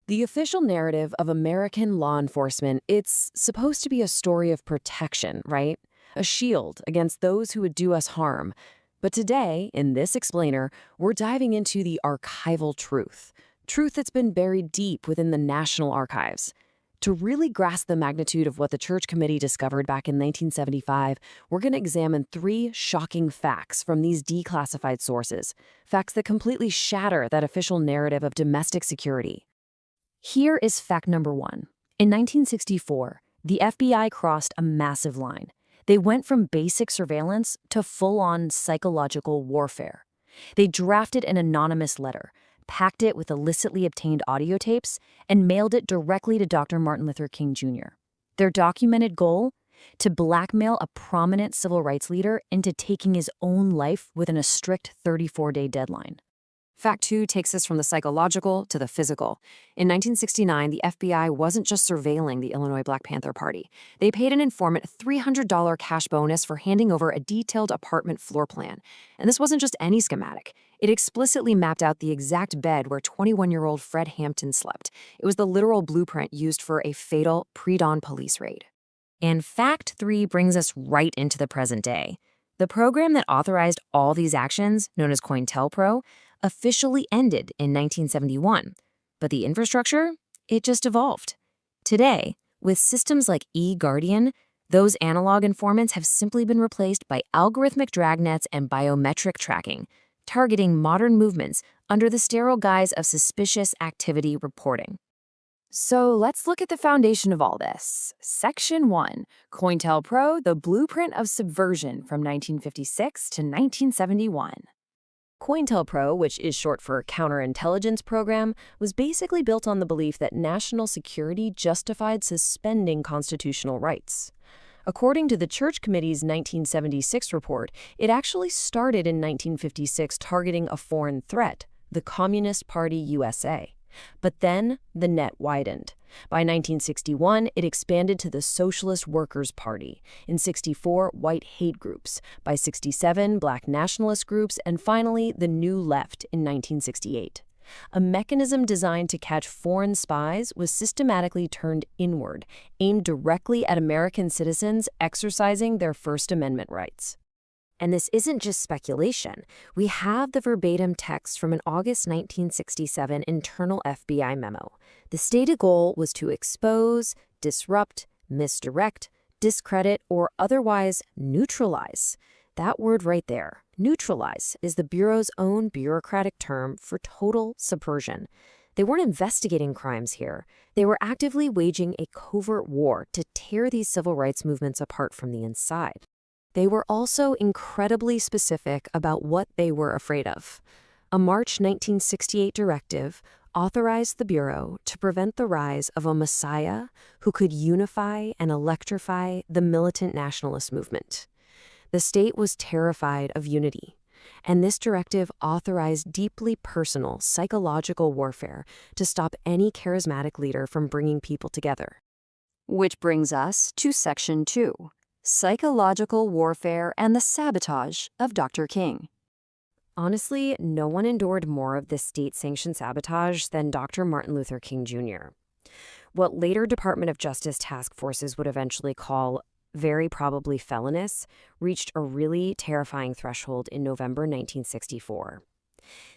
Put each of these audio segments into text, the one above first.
The official narrative of American law enforcement, it's supposed to be a story of protection, right? A shield against those who would do us harm. But today, in this explainer, we're diving into the archival truth. Truth that's been buried deep within the National Archives. To really grasp the magnitude of what the Church Committee discovered back in 1975, we're going to examine 3 shocking facts from these declassified sources. Facts that completely shatter that official narrative of domestic security. Here is fact number 1. In 1964, the FBI crossed a massive line. They went from basic surveillance to full-on psychological warfare. They drafted an anonymous letter, packed it with illicitly obtained audio tapes, and mailed it directly to Dr. Martin Luther King Jr. Their documented goal? To blackmail a prominent civil rights leader into taking his own life within a strict 34-day deadline. Fact 2 takes us from the psychological to the physical. In 1969, the FBI wasn't just surveilling the Illinois Black Panther Party. They paid an informant a $300 cash bonus for handing over a detailed apartment floor plan. And this wasn't just any schematic. It explicitly mapped out the exact bed where 21-year-old Fred Hampton slept. It was the literal blueprint used for a fatal pre-dawn police raid. And fact 3 brings us right into the present day. The program that authorized all these actions, known as COINTELPRO, officially ended in 1971. But the infrastructure? It just evolved. Today, with systems like eGuardian, those analog informants have simply been replaced by algorithmic dragnets and biometric tracking, targeting modern movements under the sterile guise of suspicious activity reporting. So let's look at the foundation of all this. Section 1, COINTELPRO, the blueprint of subversion from 1956 to 1971. COINTELPRO, which is short for Counterintelligence Program, was basically built on the belief that national security justified suspending constitutional rights. According to the Church Committee's 1976 report, it actually started in 1956 targeting a foreign threat, the Communist Party USA. But then the net widened. By 1961, it expanded to the Socialist Workers' Party. In 64, white hate groups. By 67, black nationalist groups. And finally, the New Left in 1968. A mechanism designed to catch foreign spies was systematically turned inward, aimed directly at American citizens exercising their First Amendment rights. And this isn't just speculation. We have the verbatim text from an August 1967 internal FBI memo. The stated goal was to expose, disrupt, misdirect, discredit, or otherwise neutralize. That word right there, neutralize, is the Bureau's own bureaucratic term for total subversion. They weren't investigating crimes here. They were actively waging a covert war to tear these civil rights movements apart from the inside. They were also incredibly specific about what they were afraid of. A March 1968 directive authorized the Bureau to prevent the rise of a messiah who could unify and electrify the militant nationalist movement. The state was terrified of unity, and this directive authorized deeply personal psychological warfare to stop any charismatic leader from bringing people together. Which brings us to Section 2. Psychological warfare and the sabotage of Dr. King. Honestly, no one endured more of this state-sanctioned sabotage than Dr. Martin Luther King Jr. What later Department of Justice task forces would eventually call very probably felonious reached a really terrifying threshold in November 1964.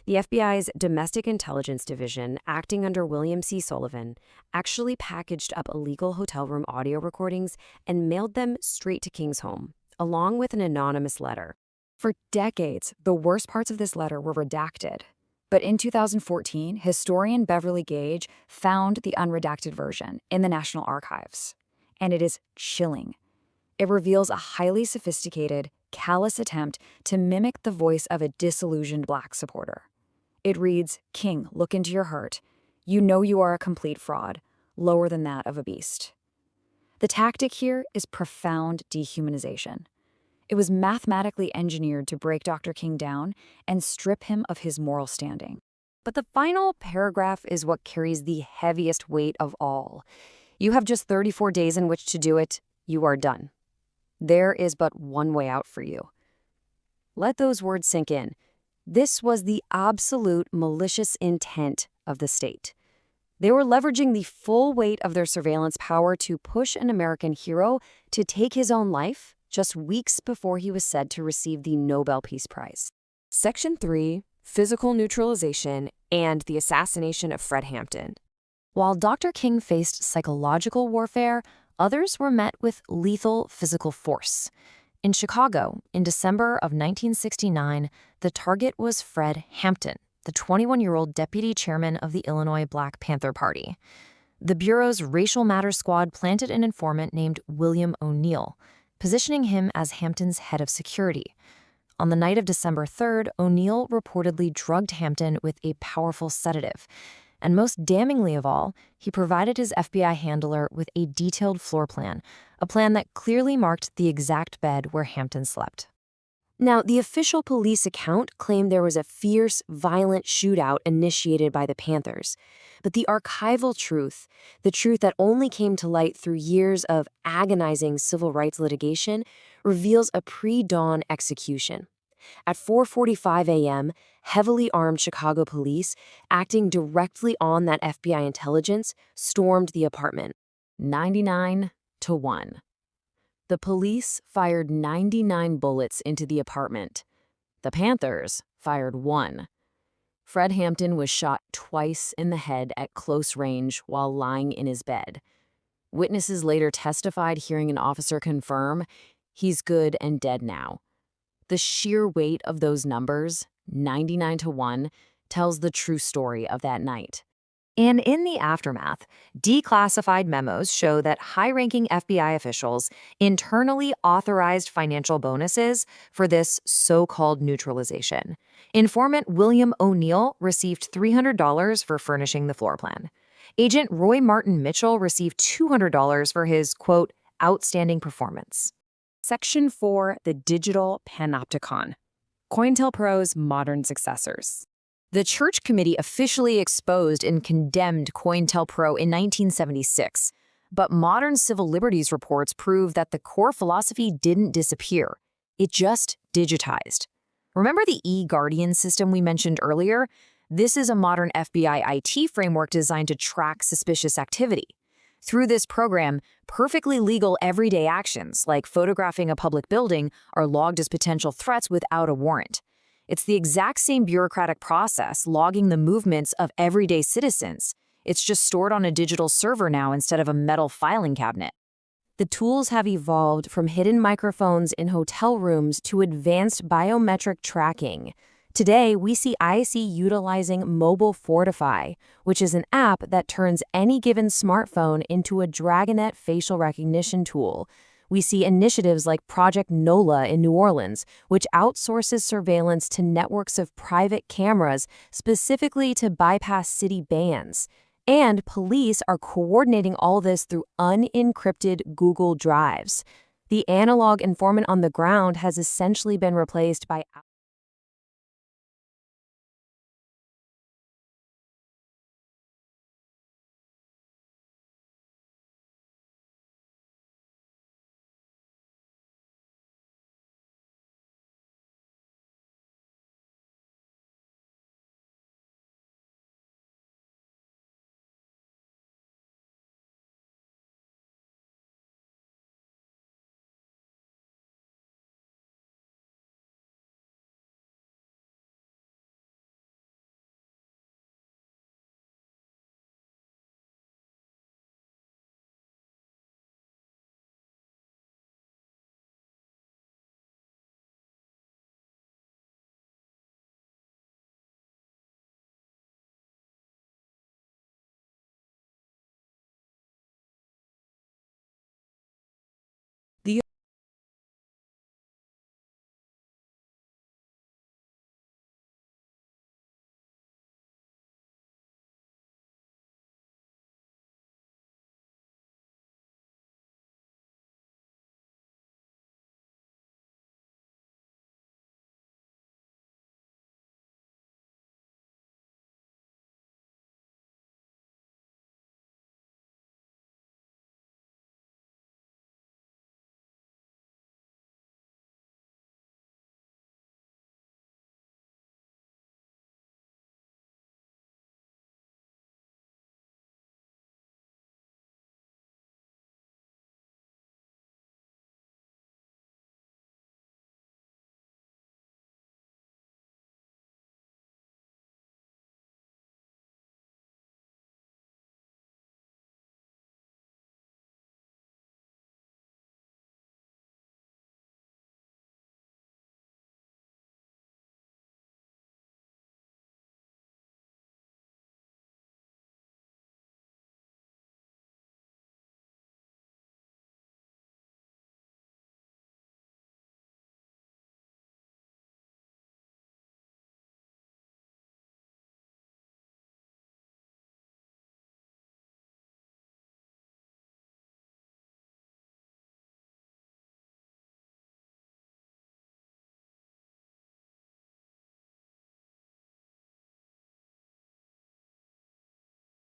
The FBI's Domestic Intelligence Division, acting under William C. Sullivan, actually packaged up illegal hotel room audio recordings and mailed them straight to King's home, along with an anonymous letter. For decades, the worst parts of this letter were redacted. But in 2014, historian Beverly Gage found the unredacted version in the National Archives. And it is chilling. It reveals a highly sophisticated, callous attempt to mimic the voice of a disillusioned black supporter. It reads, "King, look into your heart. You know you are a complete fraud, lower than that of a beast." The tactic here is profound dehumanization. It was mathematically engineered to break Dr. King down and strip him of his moral standing. But the final paragraph is what carries the heaviest weight of all. You have just 34 days in which to do it. You are done. There is but one way out for you. Let those words sink in. This was the absolute malicious intent of the state. They were leveraging the full weight of their surveillance power to push an American hero to take his own life just weeks before he was said to receive the Nobel Peace Prize. Section 3, Physical Neutralization and the Assassination of Fred Hampton. While Dr. King faced psychological warfare, others were met with lethal physical force. In Chicago, in December of 1969, the target was Fred Hampton, the 21-year-old deputy chairman of the Illinois Black Panther Party. The Bureau's Racial Matters Squad planted an informant named William O'Neill, positioning him as Hampton's head of security. On the night of December 3rd, O'Neill reportedly drugged Hampton with a powerful sedative. And most damningly of all, he provided his FBI handler with a detailed floor plan, a plan that clearly marked the exact bed where Hampton slept. Now, the official police account claimed there was a fierce, violent shootout initiated by the Panthers. But the archival truth, the truth that only came to light through years of agonizing civil rights litigation, reveals a pre-dawn execution. At 4:45 a.m., heavily armed Chicago police, acting directly on that FBI intelligence, stormed the apartment. 99-1. The police fired 99 bullets into the apartment. The Panthers fired 1. Fred Hampton was shot twice in the head at close range while lying in his bed. Witnesses later testified, hearing an officer confirm, "He's good and dead now." The sheer weight of those numbers, 99-1, tells the true story of that night. And in the aftermath, declassified memos show that high-ranking FBI officials internally authorized financial bonuses for this so-called neutralization. Informant William O'Neill received $300 for furnishing the floor plan. Agent Roy Martin Mitchell received $200 for his, quote, outstanding performance. Section 4, the Digital Panopticon. COINTELPRO's modern successors. The Church Committee officially exposed and condemned COINTELPRO in 1976, but modern civil liberties reports prove that the core philosophy didn't disappear. It just digitized. Remember the eGuardian system we mentioned earlier? This is a modern FBI IT framework designed to track suspicious activity. Through this program, perfectly legal everyday actions, like photographing a public building, are logged as potential threats without a warrant. It's the exact same bureaucratic process, logging the movements of everyday citizens. It's just stored on a digital server now instead of a metal filing cabinet. The tools have evolved from hidden microphones in hotel rooms to advanced biometric tracking. Today, we see IC utilizing Mobile Fortify, which is an app that turns any given smartphone into a Dragonet facial recognition tool. We see initiatives like Project NOLA in New Orleans, which outsources surveillance to networks of private cameras specifically to bypass city bans. And police are coordinating all this through unencrypted Google Drives. The analog informant on the ground has essentially been replaced by